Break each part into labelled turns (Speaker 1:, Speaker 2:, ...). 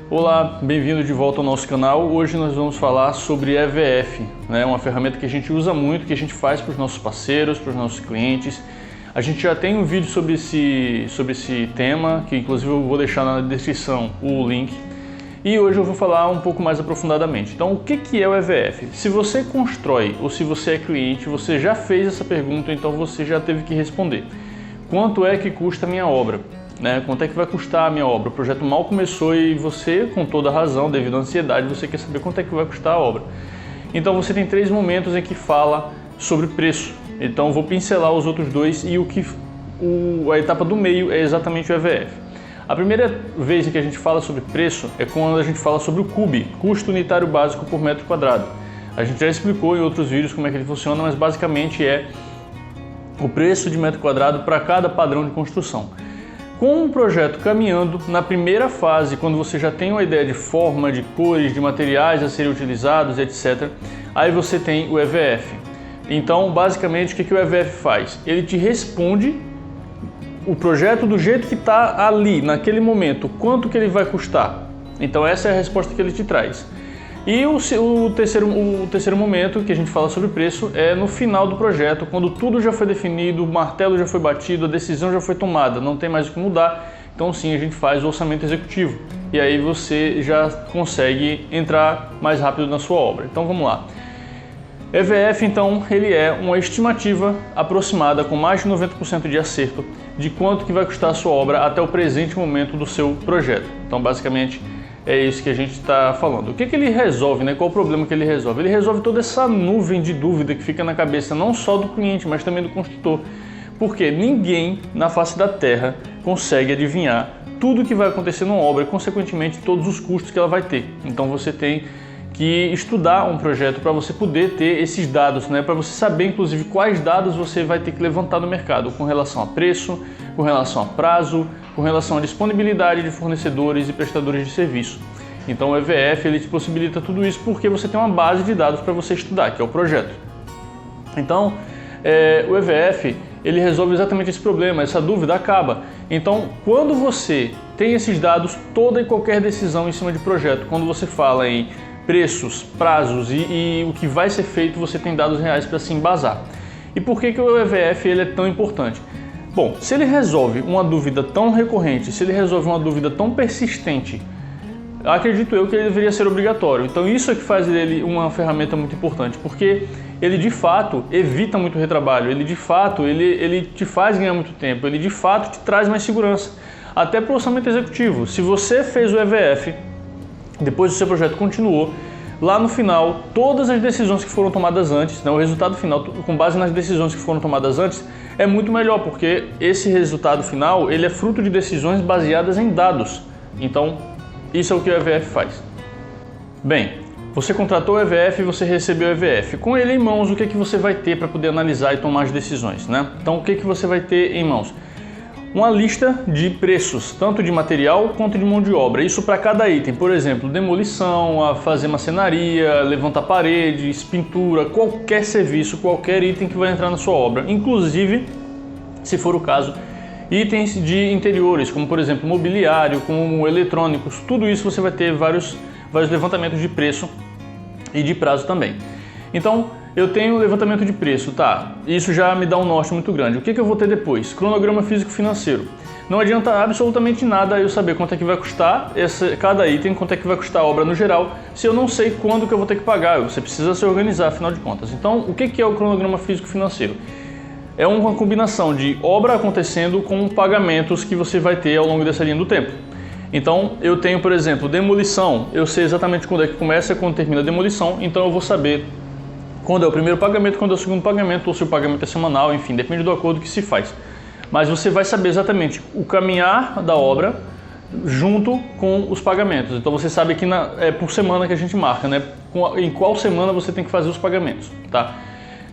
Speaker 1: Olá, bem-vindo de volta ao nosso canal. Hoje nós vamos falar sobre EVF, uma ferramenta que a gente usa muito, que a gente faz para os nossos parceiros, para os nossos clientes. A gente já tem um vídeo sobre esse tema, que inclusive eu vou deixar na descrição o link. E hoje eu vou falar um pouco mais aprofundadamente. Então, o que é o EVF? Se você constrói ou se você é cliente, você já fez essa pergunta, então você já teve que responder. Quanto é que custa a minha obra? Quanto é que vai custar a minha obra? O projeto mal começou e você, com toda razão, devido à ansiedade, você quer saber quanto é que vai custar a obra. Então você tem 3 momentos em que fala sobre preço. Então eu vou pincelar os outros 2 e a etapa do meio é exatamente o EVF. A primeira vez em que a gente fala sobre preço é quando a gente fala sobre o CUB, custo unitário básico por metro quadrado. A gente já explicou em outros vídeos como é que ele funciona, mas basicamente é o preço de metro quadrado para cada padrão de construção. Com um projeto caminhando, na primeira fase, quando você já tem uma ideia de forma, de cores, de materiais a serem utilizados, etc., aí você tem o EVF. Então, basicamente, o que o EVF faz? Ele te responde o projeto do jeito que está ali, naquele momento, quanto que ele vai custar. Então, essa é a resposta que ele te traz. E o terceiro momento que a gente fala sobre preço é no final do projeto, quando tudo já foi definido, o martelo já foi batido, a decisão já foi tomada, não tem mais o que mudar. Então sim, a gente faz o orçamento executivo e aí você já consegue entrar mais rápido na sua obra. Então vamos lá. EVF, então, ele é uma estimativa aproximada com mais de 90% de acerto de quanto que vai custar a sua obra até o presente momento do seu projeto. Então basicamente é isso que a gente está falando. O que ele resolve, Qual o problema que ele resolve? Ele resolve toda essa nuvem de dúvida que fica na cabeça não só do cliente, mas também do construtor. Porque ninguém na face da terra consegue adivinhar tudo o que vai acontecer numa obra e, consequentemente, todos os custos que ela vai ter. Então você tem que estudar um projeto para você poder ter esses dados, para você saber, inclusive, quais dados você vai ter que levantar no mercado com relação a preço, com relação a prazo, com relação à disponibilidade de fornecedores e prestadores de serviço. Então o EVF ele te possibilita tudo isso porque você tem uma base de dados para você estudar, que é o projeto. Então o EVF ele resolve exatamente esse problema, essa dúvida acaba. Então quando você tem esses dados, toda e qualquer decisão em cima de projeto, quando você fala em preços, prazos e o que vai ser feito, você tem dados reais para se embasar. E por que o EVF ele é tão importante? Bom, se ele resolve uma dúvida tão recorrente, se ele resolve uma dúvida tão persistente, acredito eu que ele deveria ser obrigatório. Então isso é que faz dele uma ferramenta muito importante, porque ele de fato evita muito retrabalho, ele de fato ele te faz ganhar muito tempo, ele de fato te traz mais segurança, até para o orçamento executivo. Se você fez o EVF, depois o seu projeto continuou, lá no final, todas as decisões que foram tomadas antes, o resultado final, com base nas decisões que foram tomadas antes, é muito melhor, porque esse resultado final ele é fruto de decisões baseadas em dados. Então, isso é o que o EVF faz. Bem, você contratou o EVF e você recebeu o EVF. Com ele em mãos, o que você vai ter para poder analisar e tomar as decisões? Então, o que você vai ter em mãos? Uma lista de preços, tanto de material quanto de mão de obra. Isso para cada item, por exemplo, demolição, a fazer marcenaria, levantar paredes, pintura, qualquer serviço, qualquer item que vai entrar na sua obra. Inclusive, se for o caso, itens de interiores, como por exemplo mobiliário, como eletrônicos, tudo isso você vai ter vários levantamentos de preço e de prazo também. Então, eu tenho levantamento de preço, isso já me dá um norte muito grande. O que eu vou ter depois? Cronograma físico-financeiro. Não adianta absolutamente nada eu saber quanto é que vai custar cada item, quanto é que vai custar a obra no geral, se eu não sei quando que eu vou ter que pagar. Você precisa se organizar, afinal de contas. Então, o que é o cronograma físico-financeiro? É uma combinação de obra acontecendo com pagamentos que você vai ter ao longo dessa linha do tempo. Então, eu tenho, por exemplo, demolição. Eu sei exatamente quando é que começa e quando termina a demolição, então eu vou saber quando é o primeiro pagamento, quando é o segundo pagamento, ou se o pagamento é semanal, enfim, depende do acordo que se faz. Mas você vai saber exatamente o caminhar da obra junto com os pagamentos. Então você sabe que é por semana que a gente marca, em qual semana você tem que fazer os pagamentos,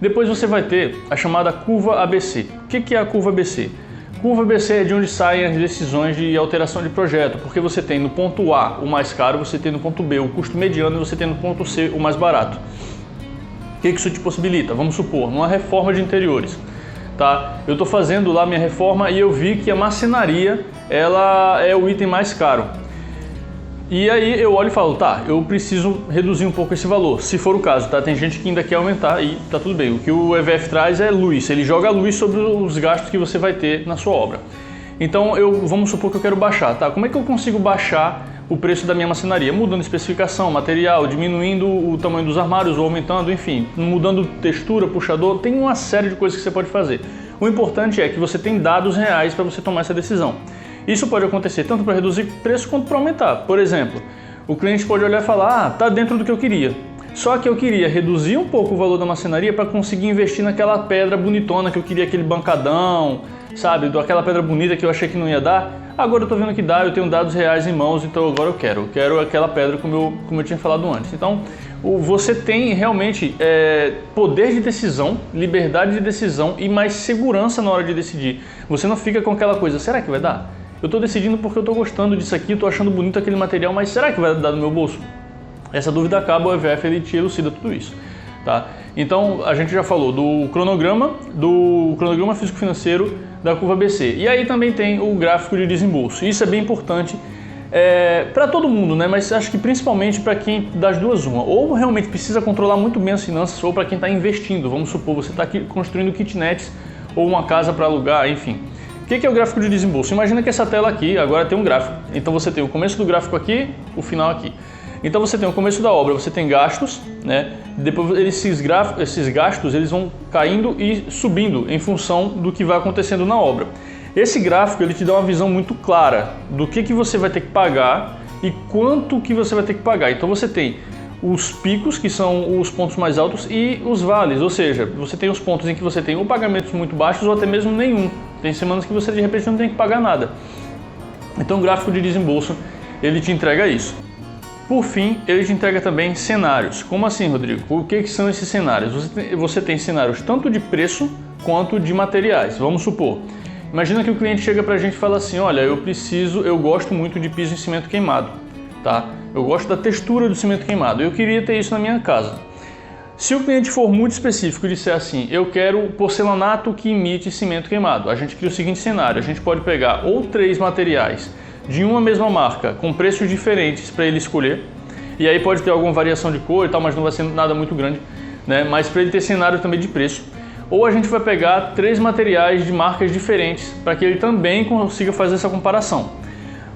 Speaker 1: Depois você vai ter a chamada curva ABC. O que é a curva ABC? Curva ABC é de onde saem as decisões de alteração de projeto, porque você tem no ponto A o mais caro, você tem no ponto B o custo mediano e você tem no ponto C o mais barato. O que isso te possibilita? Vamos supor, numa reforma de interiores. Eu estou fazendo lá minha reforma e eu vi que a marcenaria ela é o item mais caro. E aí eu olho e falo, tá, eu preciso reduzir um pouco esse valor, se for o caso, tá? Tem gente que ainda quer aumentar e tá tudo bem. O que o EVF traz é luz, ele joga luz sobre os gastos que você vai ter na sua obra. Então vamos supor que eu quero baixar, tá? Como é que eu consigo baixar o preço da minha marcenaria? Mudando especificação, material, diminuindo o tamanho dos armários ou aumentando, enfim, mudando textura, puxador, tem uma série de coisas que você pode fazer. O importante é que você tem dados reais para você tomar essa decisão. Isso pode acontecer tanto para reduzir preço quanto para aumentar. Por exemplo, o cliente pode olhar e falar, tá dentro do que eu queria. Só que eu queria reduzir um pouco o valor da marcenaria para conseguir investir naquela pedra bonitona que eu queria, aquele bancadão, sabe? Aquela pedra bonita que eu achei que não ia dar. Agora eu tô vendo que dá, eu tenho dados reais em mãos, então agora eu quero aquela pedra como eu tinha falado antes. Então, você tem realmente poder de decisão, liberdade de decisão e mais segurança na hora de decidir. Você não fica com aquela coisa, será que vai dar? Eu estou decidindo porque eu estou gostando disso aqui, estou achando bonito aquele material, mas será que vai dar no meu bolso? Essa dúvida acaba, o EVF ele te elucida tudo isso. Tá? Então a gente já falou do cronograma físico-financeiro da curva BC. E aí também tem o gráfico de desembolso. Isso é bem importante para todo mundo, né? Mas acho que principalmente para quem das duas uma. Ou realmente precisa controlar muito bem as finanças, ou para quem está investindo. Vamos supor, você está aqui construindo kitnets ou uma casa para alugar, enfim. O que é o gráfico de desembolso? Imagina que essa tela aqui agora tem um gráfico. Então você tem o começo do gráfico aqui, o final aqui. Então você tem o começo da obra, você tem gastos, né? Depois esses gastos eles vão caindo e subindo em função do que vai acontecendo na obra. Esse gráfico ele te dá uma visão muito clara do que você vai ter que pagar e quanto que você vai ter que pagar. Então você tem os picos, que são os pontos mais altos, e os vales, ou seja, você tem os pontos em que você tem ou pagamentos muito baixos ou até mesmo nenhum. Tem semanas que você de repente não tem que pagar nada. Então o gráfico de desembolso ele te entrega isso. Por fim, ele te entrega também cenários. Como assim, Rodrigo? O que são esses cenários? Você tem cenários tanto de preço quanto de materiais. Vamos supor, imagina que o cliente chega pra gente e fala assim, olha, eu gosto muito de piso em cimento queimado, tá? Eu gosto da textura do cimento queimado, eu queria ter isso na minha casa. Se o cliente for muito específico e disser assim, eu quero porcelanato que imite cimento queimado, a gente cria o seguinte cenário, a gente pode pegar ou 3 materiais de uma mesma marca com preços diferentes para ele escolher, e aí pode ter alguma variação de cor e tal, mas não vai ser nada muito grande, né? Mas para ele ter cenário também de preço. Ou a gente vai pegar 3 materiais de marcas diferentes para que ele também consiga fazer essa comparação.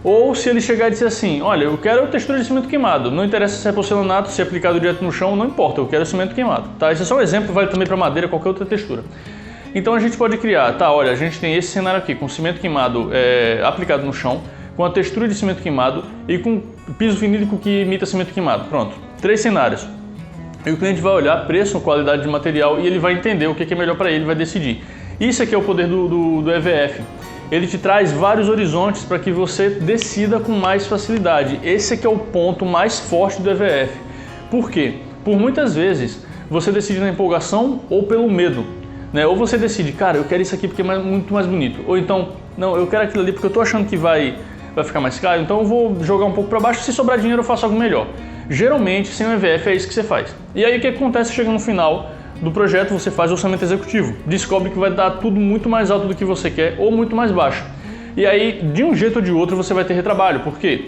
Speaker 1: Ou se ele chegar e dizer assim, olha, eu quero textura de cimento queimado, não interessa se é porcelanato, se é aplicado direto no chão, não importa, eu quero cimento queimado. Tá? Esse é só um exemplo, vale também para madeira, qualquer outra textura. Então a gente pode criar, tá, olha, a gente tem esse cenário aqui, com cimento queimado aplicado no chão, com a textura de cimento queimado e com piso vinílico que imita cimento queimado. Pronto, 3 cenários. E o cliente vai olhar preço, qualidade de material e ele vai entender o que é melhor para ele, vai decidir. Isso aqui é o poder do EVF. Ele te traz vários horizontes para que você decida com mais facilidade. Esse aqui é o ponto mais forte do EVF. Por quê? Por muitas vezes você decide na empolgação ou pelo medo, né? Ou você decide, cara, eu quero isso aqui porque é muito mais bonito. Ou então, não, eu quero aquilo ali porque eu estou achando que vai ficar mais caro, então eu vou jogar um pouco para baixo, se sobrar dinheiro eu faço algo melhor. Geralmente, sem o EVF é isso que você faz. E aí o que acontece? Chega no final do projeto, você faz o orçamento executivo, descobre que vai dar tudo muito mais alto do que você quer ou muito mais baixo. E aí, de um jeito ou de outro, você vai ter retrabalho, porque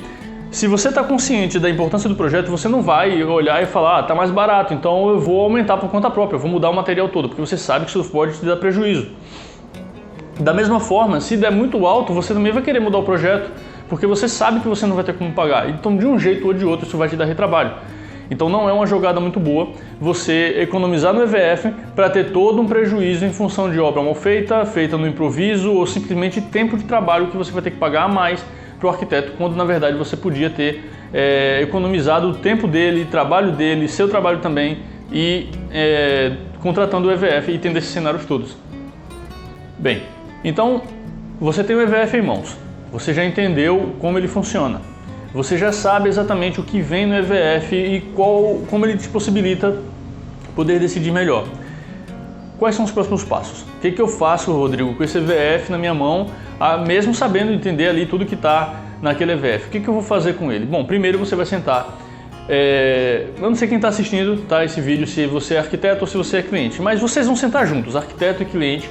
Speaker 1: se você está consciente da importância do projeto, você não vai olhar e falar, tá mais barato, então eu vou aumentar por conta própria, eu vou mudar o material todo, porque você sabe que isso pode te dar prejuízo. Da mesma forma, se der muito alto, você também vai querer mudar o projeto, porque você sabe que você não vai ter como pagar. Então, de um jeito ou de outro, isso vai te dar retrabalho. Então, não é uma jogada muito boa você economizar no EVF para ter todo um prejuízo em função de obra mal feita, feita no improviso ou simplesmente tempo de trabalho que você vai ter que pagar a mais para o arquiteto, quando na verdade você podia ter economizado o tempo dele, trabalho dele, seu trabalho também e contratando o EVF e tendo esses cenários todos. Bem, então você tem o EVF em mãos. Você já entendeu como ele funciona. Você já sabe exatamente o que vem no EVF e como ele te possibilita poder decidir melhor. Quais são os próximos passos? O que eu faço, Rodrigo, com esse EVF na minha mão, mesmo sabendo entender ali tudo que está naquele EVF? O que eu vou fazer com ele? Bom, primeiro você vai sentar. Eu não sei quem está assistindo esse vídeo, se você é arquiteto ou se você é cliente, mas vocês vão sentar juntos, arquiteto e cliente.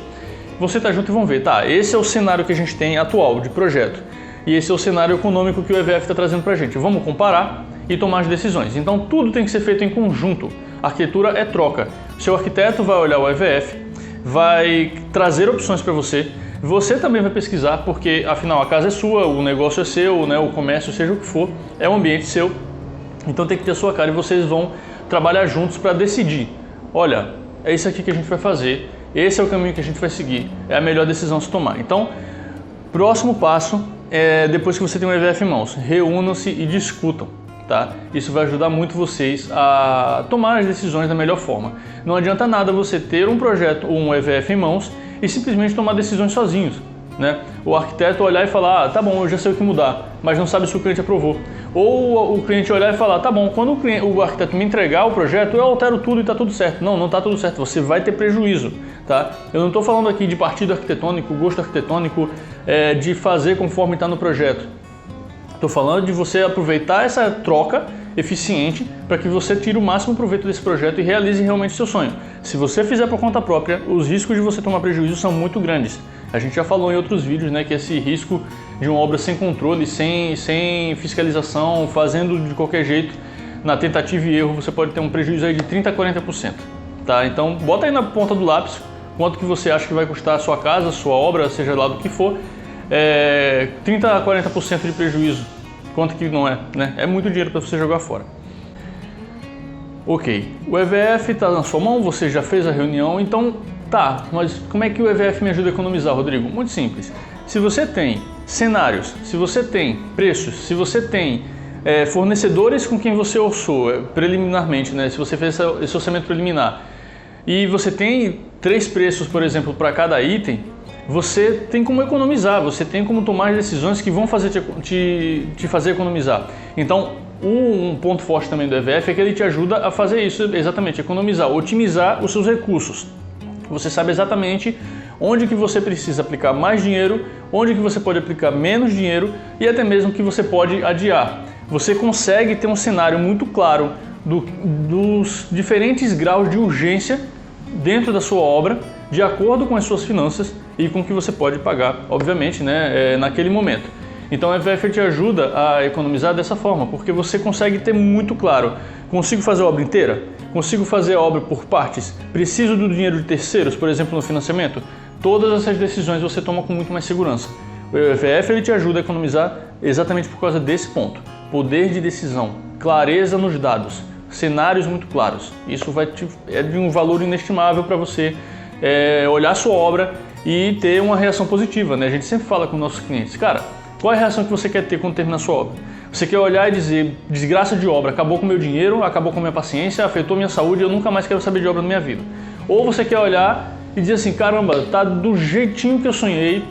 Speaker 1: Vão sentar junto e vão ver, tá, esse é o cenário que a gente tem atual de projeto. e esse é o cenário econômico que o EVF está trazendo para a gente. Vamos comparar e tomar as decisões. Então tudo tem que ser feito em conjunto. A arquitetura é troca. Seu arquiteto vai olhar o EVF, vai trazer opções para você. Você também vai pesquisar, porque afinal a casa é sua, o negócio é seu, né, o comércio, seja o que for, é um ambiente seu. Então tem que ter a sua cara e vocês vão trabalhar juntos para decidir. Olha, é isso aqui que a gente vai fazer, esse é o caminho que a gente vai seguir, é a melhor decisão a se tomar. Então, próximo passo é, depois que você tem um EVF em mãos, reúnam-se e discutam. Tá? Isso vai ajudar muito vocês a tomar as decisões da melhor forma. Não adianta nada você ter um projeto ou um EVF em mãos e simplesmente tomar decisões sozinhos, né? O arquiteto olhar e falar, tá bom, eu já sei o que mudar, mas não sabe se o cliente aprovou. Ou o cliente olhar e falar, tá bom, quando o arquiteto me entregar o projeto, eu altero tudo e tá tudo certo. Não, não tá tudo certo, você vai ter prejuízo, tá? Eu não estou falando aqui de partido arquitetônico, gosto arquitetônico, de fazer conforme está no projeto. Estou falando de você aproveitar essa troca eficiente para que você tire o máximo proveito desse projeto e realize realmente seu sonho. Se você fizer por conta própria, os riscos de você tomar prejuízo são muito grandes. A gente já falou em outros vídeos, né, que esse risco de uma obra sem controle, sem fiscalização, fazendo de qualquer jeito, na tentativa e erro, você pode ter um prejuízo aí de 30% a 40%. Tá? Então, bota aí na ponta do lápis quanto que você acha que vai custar a sua casa, a sua obra, seja lá do que for, 30% a 40% de prejuízo. Quanto que não é, né? É muito dinheiro para você jogar fora. Ok, o EVF está na sua mão, você já fez a reunião, então tá, mas como é que o EVF me ajuda a economizar, Rodrigo? Muito simples. Se você tem cenários, se você tem preços, se você tem fornecedores com quem você orçou preliminarmente, né? Se você fez esse orçamento preliminar, e você tem 3 preços, por exemplo, para cada item, você tem como economizar, você tem como tomar decisões que vão fazer te fazer economizar. Então, um ponto forte também do EVF é que ele te ajuda a fazer isso, exatamente, economizar, otimizar os seus recursos. Você sabe exatamente onde que você precisa aplicar mais dinheiro, onde que você pode aplicar menos dinheiro e até mesmo que você pode adiar. Você consegue ter um cenário muito claro dos diferentes graus de urgência dentro da sua obra, de acordo com as suas finanças e com o que você pode pagar, obviamente, né, naquele momento. Então o EVF te ajuda a economizar dessa forma, porque você consegue ter muito claro, consigo fazer a obra inteira? Consigo fazer a obra por partes? Preciso do dinheiro de terceiros, por exemplo, no financiamento? Todas essas decisões você toma com muito mais segurança. O EVF ele te ajuda a economizar exatamente por causa desse ponto. Poder de decisão, clareza nos dados, cenários muito claros. Isso é de um valor inestimável para você olhar a sua obra e ter uma reação positiva, né? A gente sempre fala com nossos clientes, cara, qual é a reação que você quer ter quando terminar a sua obra? Você quer olhar e dizer, desgraça de obra, acabou com o meu dinheiro, acabou com a minha paciência, afetou minha saúde, eu nunca mais quero saber de obra na minha vida. Ou você quer olhar e dizer assim, caramba, tá do jeitinho que eu sonhei,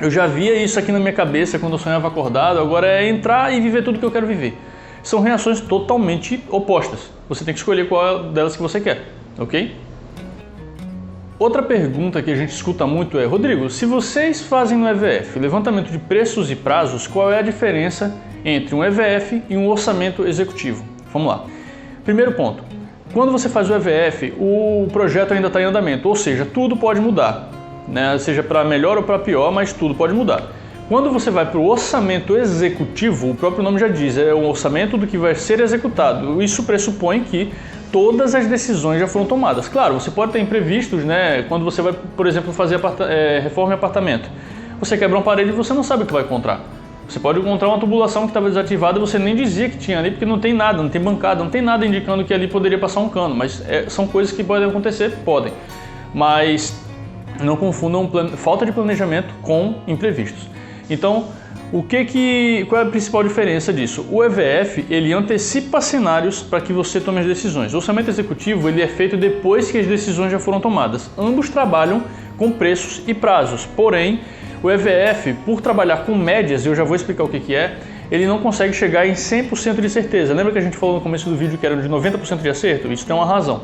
Speaker 1: eu já via isso aqui na minha cabeça quando eu sonhava acordado, agora é entrar e viver tudo que eu quero viver. São reações totalmente opostas. Você tem que escolher qual delas que você quer, ok? Outra pergunta que a gente escuta muito é, Rodrigo, se vocês fazem no EVF levantamento de preços e prazos, qual é a diferença entre um EVF e um orçamento executivo? Vamos lá. Primeiro ponto, quando você faz o EVF, o projeto ainda está em andamento, ou seja, tudo pode mudar, né? Seja para melhor ou para pior, mas tudo pode mudar. Quando você vai para o orçamento executivo, o próprio nome já diz, é o orçamento do que vai ser executado. Isso pressupõe que todas as decisões já foram tomadas. Claro, você pode ter imprevistos, né? Quando você vai, por exemplo, fazer reforma em apartamento. Você quebra uma parede e você não sabe o que vai encontrar. Você pode encontrar uma tubulação que estava desativada e você nem dizia que tinha ali, porque não tem nada, não tem bancada, não tem nada indicando que ali poderia passar um cano. Mas são coisas que podem acontecer? Podem. Mas não confundam falta de planejamento com imprevistos. Então, qual é a principal diferença disso? O EVF, ele antecipa cenários para que você tome as decisões. O orçamento executivo, ele é feito depois que as decisões já foram tomadas. Ambos trabalham com preços e prazos, porém, o EVF, por trabalhar com médias, e eu já vou explicar o que é, ele não consegue chegar em 100% de certeza. Lembra que a gente falou no começo do vídeo que era de 90% de acerto? Isso tem uma razão.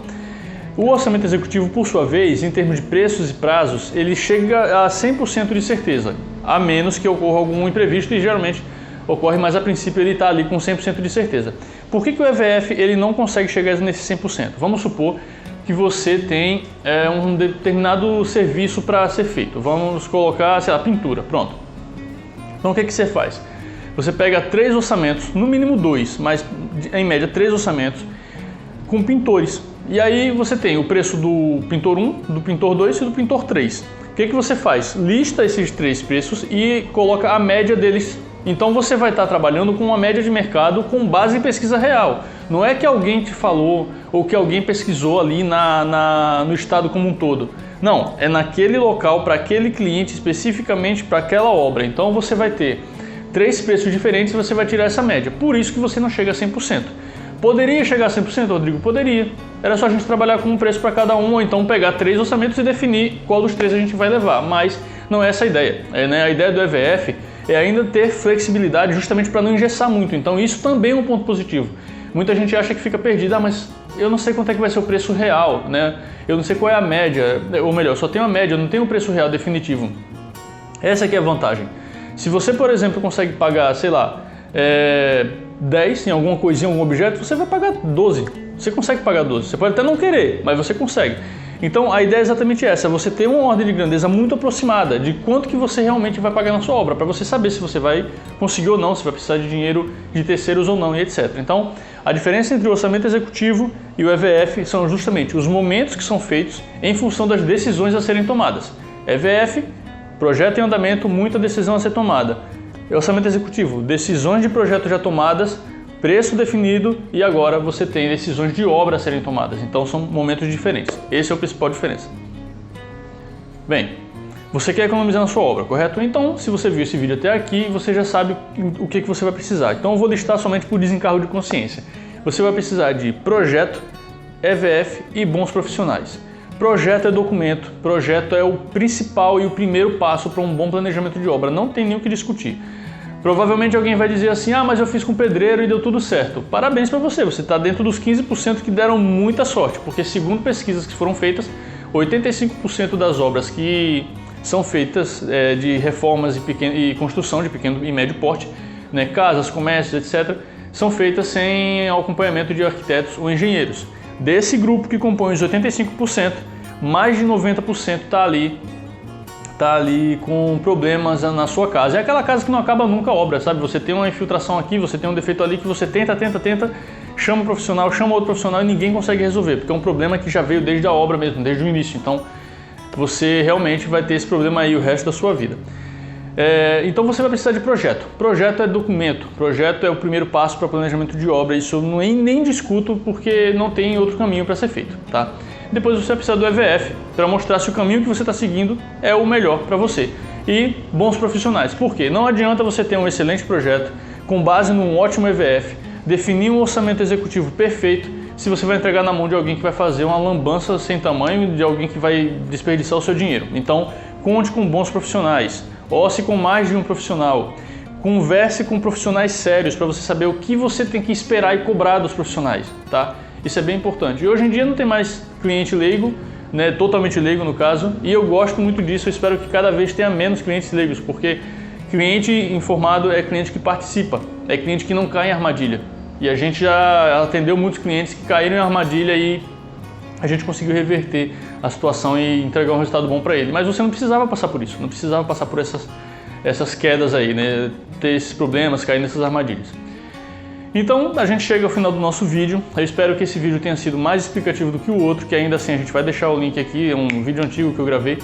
Speaker 1: O orçamento executivo, por sua vez, em termos de preços e prazos, ele chega a 100% de certeza, a menos que ocorra algum imprevisto e geralmente ocorre, mas a princípio ele está ali com 100% de certeza. Por que o EVF ele não consegue chegar nesse 100%? Vamos supor que você tem um determinado serviço para ser feito. Vamos colocar, sei lá, pintura, pronto. Então o que você faz? Você pega 3 orçamentos, no mínimo 2, mas em média 3 orçamentos com pintores. E aí você tem o preço do pintor 1, do pintor 2 e do pintor 3. O que você faz? Lista esses 3 preços e coloca a média deles. Então você vai estar trabalhando com uma média de mercado com base em pesquisa real. Não é que alguém te falou ou que alguém pesquisou ali no estado como um todo. Não, é naquele local, para aquele cliente, especificamente para aquela obra. Então você vai ter 3 preços diferentes e você vai tirar essa média. Por isso que você não chega a 100%. Poderia chegar a 100%, Rodrigo? Poderia. Era só a gente trabalhar com um preço para cada um, ou então pegar 3 orçamentos e definir qual dos 3 a gente vai levar. Mas não é essa a ideia. A ideia do EVF é ainda ter flexibilidade justamente para não engessar muito. Então isso também é um ponto positivo. Muita gente acha que fica perdida, mas eu não sei quanto é que vai ser o preço real, né? Eu não sei qual é a média, ou melhor, só tenho a média, eu não tenho o preço real definitivo. Essa aqui é a vantagem. Se você, por exemplo, consegue pagar, sei lá, 10 em alguma coisinha, algum objeto, você vai pagar 12. Você consegue pagar 12. Você pode até não querer, mas você consegue. Então a ideia é exatamente essa, você ter uma ordem de grandeza muito aproximada de quanto que você realmente vai pagar na sua obra, para você saber se você vai conseguir ou não, se vai precisar de dinheiro de terceiros ou não e etc. Então a diferença entre o orçamento executivo e o EVF são justamente os momentos que são feitos em função das decisões a serem tomadas. EVF, projeto em andamento, muita decisão a ser tomada. Orçamento executivo, decisões de projeto já tomadas, preço definido e agora você tem decisões de obra a serem tomadas. Então são momentos diferentes. Esse é o principal diferença. Bem, você quer economizar na sua obra, correto? Então, se você viu esse vídeo até aqui, você já sabe o que você vai precisar. Então eu vou listar somente por desencargo de consciência. Você vai precisar de projeto, EVF e bons profissionais. Projeto é documento, projeto é o principal e o primeiro passo para um bom planejamento de obra. Não tem nem o que discutir. Provavelmente alguém vai dizer assim, mas eu fiz com pedreiro e deu tudo certo. Parabéns para você, você está dentro dos 15% que deram muita sorte, porque segundo pesquisas que foram feitas, 85% das obras que são feitas de reformas e construção de pequeno e médio porte, né, casas, comércios, etc., são feitas sem acompanhamento de arquitetos ou engenheiros. Desse grupo que compõe os 85%, mais de 90% está ali com problemas na sua casa. É aquela casa que não acaba nunca a obra, sabe? Você tem uma infiltração aqui, você tem um defeito ali que você tenta, chama um profissional, chama outro profissional e ninguém consegue resolver, porque é um problema que já veio desde a obra mesmo, desde o início. Então, você realmente vai ter esse problema aí o resto da sua vida. Então você vai precisar de projeto. Projeto é documento, projeto é o primeiro passo para planejamento de obra. Isso eu nem discuto porque não tem outro caminho para ser feito, tá? Depois você vai precisar do EVF para mostrar se o caminho que você está seguindo é o melhor para você. E bons profissionais. Por quê? Não adianta você ter um excelente projeto com base num ótimo EVF, definir um orçamento executivo perfeito, se você vai entregar na mão de alguém que vai fazer uma lambança sem tamanho, de alguém que vai desperdiçar o seu dinheiro. Então, conte com bons profissionais, orce com mais de um profissional, converse com profissionais sérios para você saber o que você tem que esperar e cobrar dos profissionais, tá? Isso é bem importante. E hoje em dia não tem mais cliente leigo, né, totalmente leigo no caso, e eu gosto muito disso, eu espero que cada vez tenha menos clientes leigos, porque cliente informado é cliente que participa, é cliente que não cai em armadilha. E a gente já atendeu muitos clientes que caíram em armadilha e a gente conseguiu reverter a situação e entregar um resultado bom para ele. Mas você não precisava passar por isso, não precisava passar por essas quedas aí, né, ter esses problemas, cair nessas armadilhas. Então a gente chega ao final do nosso vídeo. Eu espero que esse vídeo tenha sido mais explicativo do que o outro, que ainda assim a gente vai deixar o link aqui, é um vídeo antigo que eu gravei.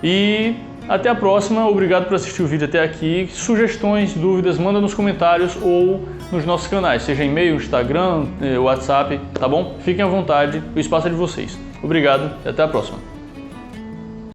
Speaker 1: E até a próxima, obrigado por assistir o vídeo até aqui. Sugestões, dúvidas, manda nos comentários ou nos nossos canais, seja e-mail, Instagram, WhatsApp, tá bom? Fiquem à vontade, o espaço é de vocês. Obrigado e até a próxima.